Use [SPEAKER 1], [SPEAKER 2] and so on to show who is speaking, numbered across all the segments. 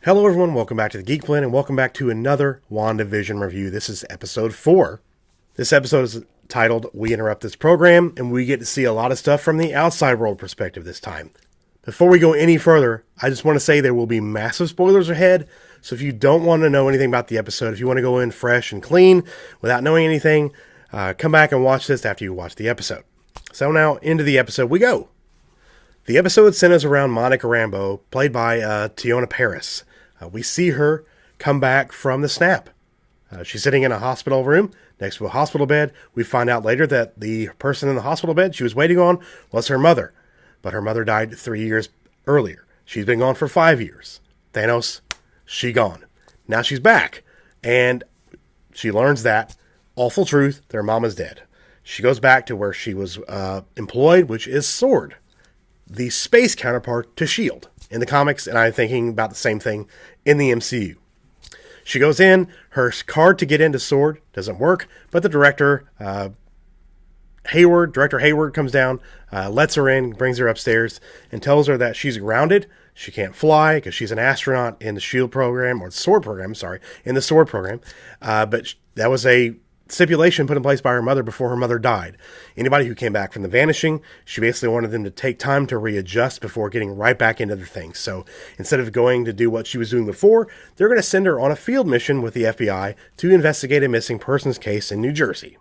[SPEAKER 1] Hello everyone, welcome back to the GeekBlend and welcome back to another Wandavision review. This is episode 4. This episode is titled We Interrupt This Program, and we get to see a lot of stuff from the outside world perspective this time. Before we go any further, I just want to say there will be massive spoilers ahead, so if you don't want to know anything about the episode, if you want to go in fresh and clean without knowing anything, come back and watch this after you watch the episode. So now, into the episode we go. The episode centers around Monica Rambeau, played by Teyonah Parris. We see her come back from the snap. She's sitting in a hospital room next to a hospital bed. We find out later that the person in the hospital bed she was waiting on was her mother. But her mother died 3 years earlier. She's been gone for 5 years. Thanos, she gone. Now she's back. And she learns that awful truth, their mama's dead. She goes back to where she was employed, which is S.W.O.R.D., the space counterpart to S.H.I.E.L.D. in the comics, and I'm thinking about the same thing in the MCU. She goes in, her card to get into S.W.O.R.D. doesn't work, but the director, Director Hayward comes down, lets her in, brings her upstairs, and tells her that she's grounded. She can't fly because she's an astronaut in the S.H.I.E.L.D. program, or S.W.O.R.D. program, in the S.W.O.R.D. program. But that was a stipulation put in place by her mother before her mother died. Anybody who came back from the Vanishing, she basically wanted them to take time to readjust before getting right back into the thing. So instead of going to do what she was doing before, they're going to send her on a field mission with the FBI to investigate a missing persons case in New Jersey.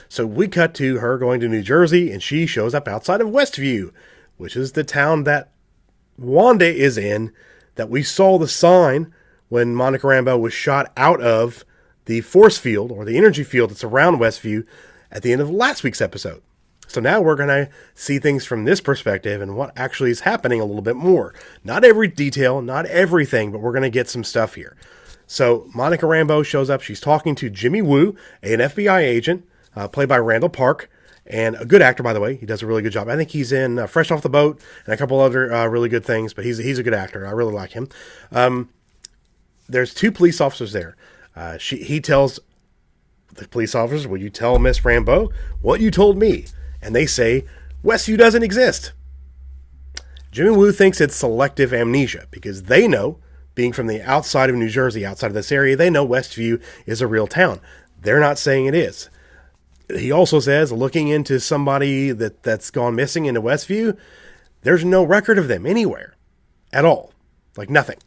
[SPEAKER 1] So we cut to her going to New Jersey, and she shows up outside of Westview, which is the town that Wanda is in, that we saw the sign when Monica Rambeau was shot out of the force field, or the energy field that's around Westview, at the end of last week's episode. So now we're going to see things from this perspective and what actually is happening a little bit more. Not every detail, not everything, but we're going to get some stuff here. So Monica Rambeau shows up. She's talking to Jimmy Woo, an FBI agent, played by Randall Park, and a good actor, by the way. He does a really good job. I think he's in Fresh Off the Boat and a couple other really good things, but he's a good actor. I really like him. There's two police officers there. He tells the police officers, will you tell Miss Rambeau what you told me? And they say, Westview doesn't exist. Jimmy Woo thinks it's selective amnesia because they know, being from the outside of New Jersey, outside of this area, they know Westview is a real town. They're not saying it is. He also says, looking into somebody that's gone missing into Westview, there's no record of them anywhere at all. Like nothing.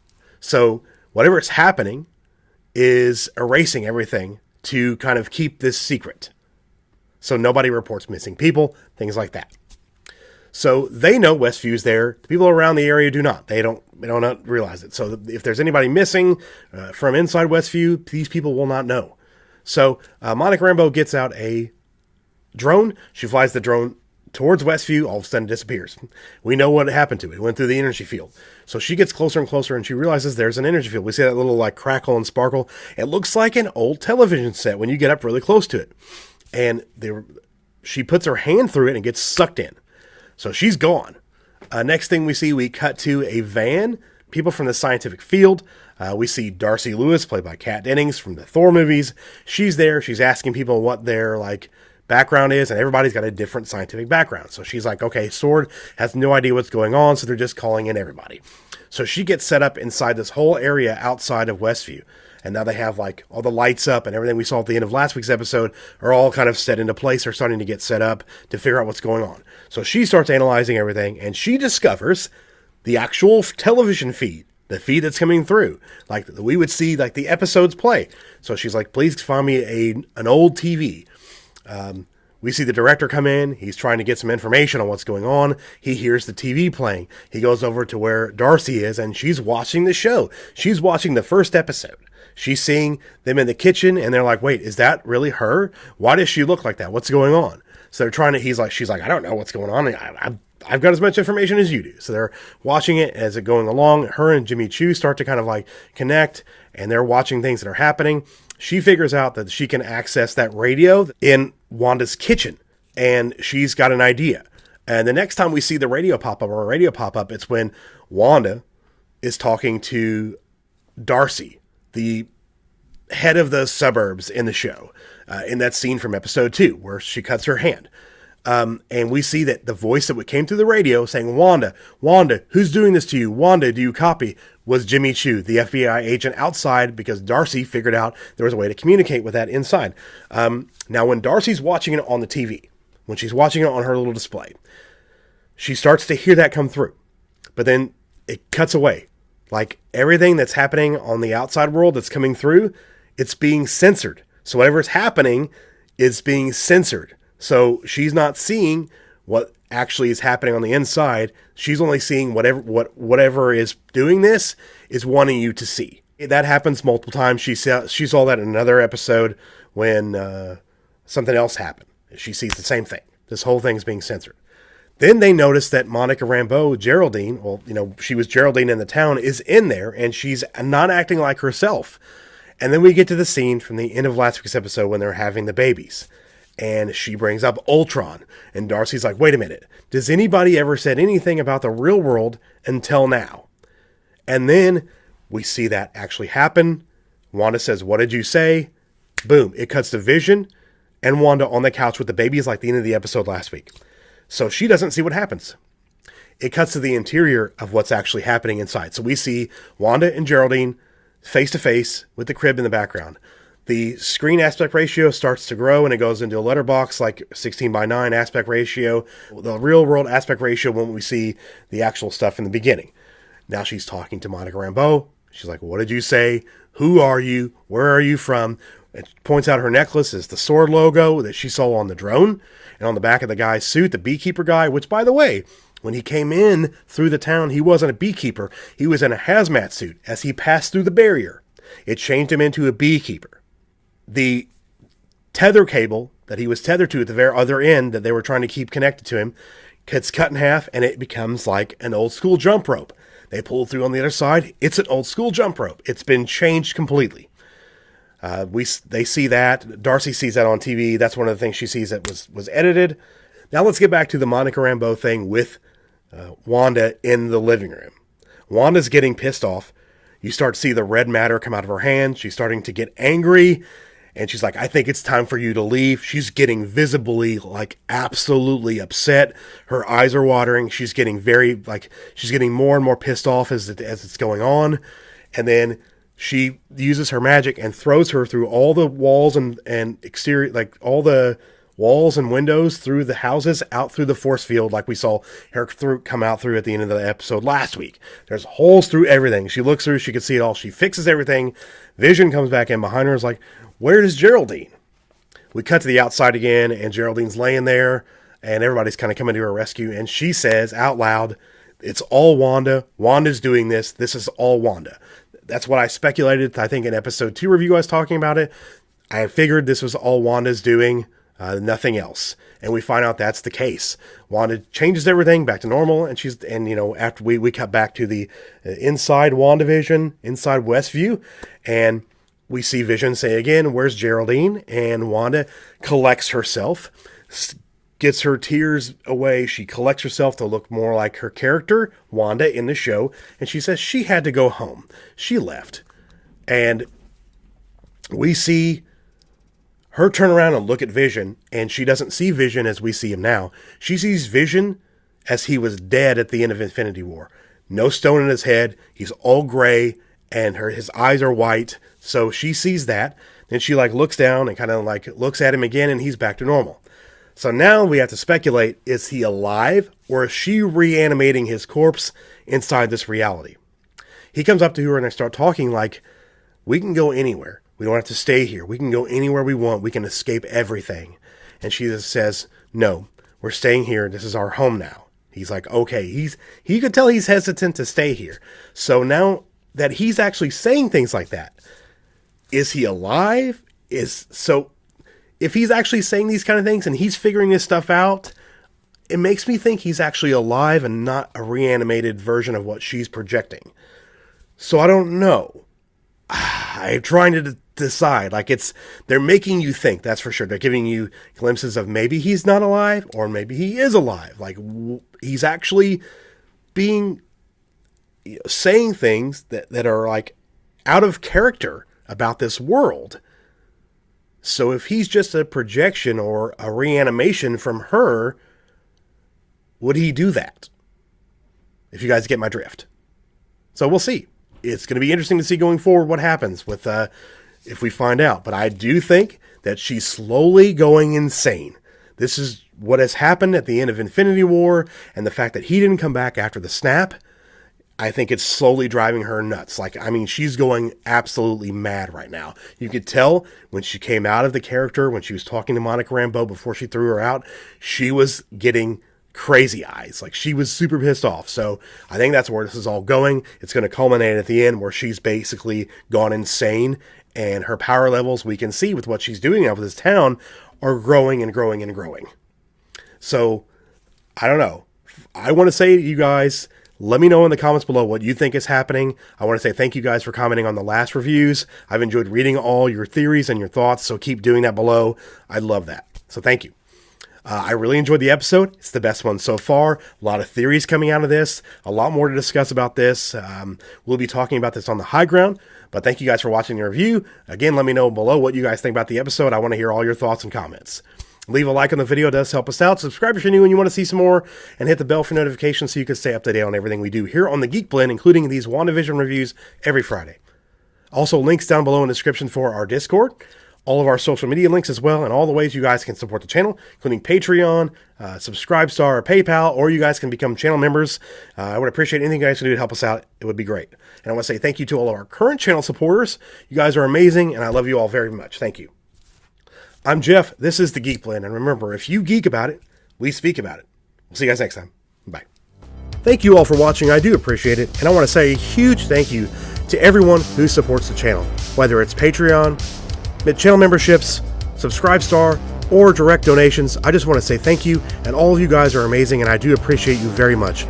[SPEAKER 1] So whatever is happening is erasing everything to kind of keep this secret. So nobody reports missing people, things like that. So they know Westview's there. The people around the area do not. They don't realize it. So if there's anybody missing from inside Westview, these people will not know. So Monica Rambeau gets out a drone. She flies the drone towards Westview, all of a sudden it disappears. We know what happened to it. It went through the energy field. So she gets closer and closer, and she realizes there's an energy field. We see that little like crackle and sparkle. It looks like an old television set when you get up really close to it. And she puts her hand through it and gets sucked in. So she's gone. Next thing we see, we cut to a van. People from the scientific field. We see Darcy Lewis, played by Kat Dennings from the Thor movies. She's there. She's asking people what their background is, and everybody's got a different scientific background. So she's like, okay, S.W.O.R.D. has no idea what's going on, so they're just calling in everybody. So she gets set up inside this whole area outside of Westview. And now they have all the lights up, and everything we saw at the end of last week's episode are all kind of set into place or starting to get set up to figure out what's going on. So she starts analyzing everything, and she discovers the actual television feed, the feed that's coming through. Like we would see the episodes play. So she's like, please find me an old TV. We see the director come in. He's trying to get some information on what's going on. He hears the TV playing. He goes over to where Darcy is, and she's watching the show. She's watching the first episode. She's seeing them in the kitchen, and they're like, wait, is that really her? Why does she look like that? What's going on? So they're trying to, she's like, I don't know what's going on. I've got as much information as you do. So they're watching it as it going along. Her and Jimmy Choo start to kind of connect, and they're watching things that are happening. She figures out that she can access that radio in Wanda's kitchen, and she's got an idea. And the next time we see the radio pop up, it's when Wanda is talking to Darcy, the head of the suburbs in the show, in that scene from episode 2, where she cuts her hand. And we see that the voice that came through the radio saying, Wanda, who's doing this to you? Wanda, do you copy? Was Jimmy Chu, the FBI agent outside, because Darcy figured out there was a way to communicate with that inside. Now, when Darcy's watching it on the TV, when she's watching it on her little display, she starts to hear that come through. But then it cuts away. Like everything that's happening on the outside world that's coming through, it's being censored. So whatever's happening is being censored. So she's not seeing what actually is happening on the inside. She's only seeing whatever is doing this is wanting you to see. That happens multiple times. She saw that in another episode when something else happened. She sees the same thing. This whole thing's being censored. Then they notice that Monica Rambeau, Geraldine, she was Geraldine in the town, is in there, and she's not acting like herself. And then we get to the scene from the end of last week's episode when they're having the babies. And she brings up Ultron. And Darcy's like, wait a minute. Does anybody ever said anything about the real world until now? And then we see that actually happen. Wanda says, what did you say? Boom. It cuts to Vision and Wanda on the couch with the babies like the end of the episode last week. So she doesn't see what happens. It cuts to the interior of what's actually happening inside. So we see Wanda and Geraldine face to face with the crib in the background. The screen aspect ratio starts to grow and it goes into a letterbox like 16:9 aspect ratio. The real world aspect ratio when we see the actual stuff in the beginning. Now she's talking to Monica Rambeau. She's like, what did you say? Who are you? Where are you from? It points out her necklace is the sword logo that she saw on the drone. And on the back of the guy's suit, the beekeeper guy, which by the way, when he came in through the town, he wasn't a beekeeper. He was in a hazmat suit. As he passed through the barrier, it changed him into a beekeeper. The tether cable that he was tethered to at the very other end that they were trying to keep connected to him gets cut in half and it becomes like an old school jump rope. They pull through on the other side. It's an old school jump rope. It's been changed completely. They see that. Darcy sees that on TV. That's one of the things she sees that was edited. Now let's get back to the Monica Rambeau thing with Wanda in the living room. Wanda's getting pissed off. You start to see the red matter come out of her hand. She's starting to get angry. And she's like, I think it's time for you to leave. She's getting visibly, like, absolutely upset. Her eyes are watering. She's getting she's getting more and more pissed off as it's going on. And then she uses her magic and throws her through all the walls and exterior, like all the walls and windows through the houses, out through the force field, like we saw her come out through at the end of the episode last week. There's holes through everything. She looks through, she can see it all. She fixes everything. Vision comes back in behind her and is like, where is Geraldine? We cut to the outside again, and Geraldine's laying there, and everybody's kind of coming to her rescue, and she says out loud, it's all Wanda. Wanda's doing this. This is all Wanda. That's what I speculated. I think in episode 2 review I was talking about it. I figured this was all Wanda's doing, nothing else. And we find out that's the case. Wanda changes everything back to normal, and after we cut back to the inside Wandavision, inside Westview, and we see Vision say again, where's Geraldine? And Wanda collects herself, gets her tears away. She collects herself to look more like her character, Wanda, in the show. And she says she had to go home. She left. And we see her turn around and look at Vision. And she doesn't see Vision as we see him now. She sees Vision as he was dead at the end of Infinity War. No stone in his head. He's all gray. And his eyes are white. So she sees that. Then she looks down and kind of looks at him again, and he's back to normal. So now we have to speculate, is he alive or is she reanimating his corpse inside this reality? He comes up to her and they start talking like, we can go anywhere. We don't have to stay here. We can go anywhere we want. We can escape everything. And she just says, no, we're staying here. This is our home now. He's like, okay. He could tell he's hesitant to stay here. So now that he's actually saying things like that, is he alive? If he's actually saying these kind of things and he's figuring this stuff out, it makes me think he's actually alive and not a reanimated version of what she's projecting. So I don't know. I'm trying to decide. They're making you think, that's for sure. They're giving you glimpses of maybe he's not alive or maybe he is alive. He's actually saying things that are out of character about this world. So if he's just a projection or a reanimation from her, would he do that? If you guys get my drift. So we'll see. It's going to be interesting to see going forward what happens with if we find out. But I do think that she's slowly going insane. This is what has happened at the end of Infinity War, and the fact that he didn't come back after the snap, I think it's slowly driving her nuts. Like, I mean, she's going absolutely mad right now. You could tell when she came out of the character, when she was talking to Monica Rambeau before she threw her out, she was getting crazy eyes. Like, she was super pissed off. So I think that's where this is all going. It's going to culminate at the end where she's basically gone insane, and her power levels, we can see with what she's doing now with this town, are growing and growing and growing. So I don't know. I want to say to you guys, let me know in the comments below what you think is happening. I want to say thank you guys for commenting on the last reviews. I've enjoyed reading all your theories and your thoughts, so keep doing that below. I love that. So thank you. I really enjoyed the episode. It's the best one so far. A lot of theories coming out of this. A lot more to discuss about this. We'll be talking about this on the high ground. But thank you guys for watching the review. Again, let me know below what you guys think about the episode. I want to hear all your thoughts and comments. Leave a like on the video. It does help us out. Subscribe if you're new and you want to see some more. And hit the bell for notifications so you can stay up to date on everything we do here on the Geek Blend, including these Wandavision reviews every Friday. Also, links down below in the description for our Discord. All of our social media links as well, and all the ways you guys can support the channel, including Patreon, Subscribestar, or PayPal, or you guys can become channel members. I would appreciate anything you guys can do to help us out. It would be great. And I want to say thank you to all of our current channel supporters. You guys are amazing, and I love you all very much. Thank you. I'm Jeff. This is The Geek Blend, and remember, if you geek about it, we speak about it. We'll see you guys next time. Bye. Thank you all for watching. I do appreciate it, and I want to say a huge thank you to everyone who supports the channel, whether it's Patreon, channel memberships, Subscribestar, or direct donations. I just want to say thank you, and all of you guys are amazing, and I do appreciate you very much.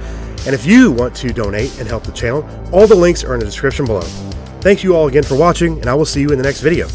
[SPEAKER 1] And if you want to donate and help the channel, all the links are in the description below. Thank you all again for watching, and I will see you in the next video.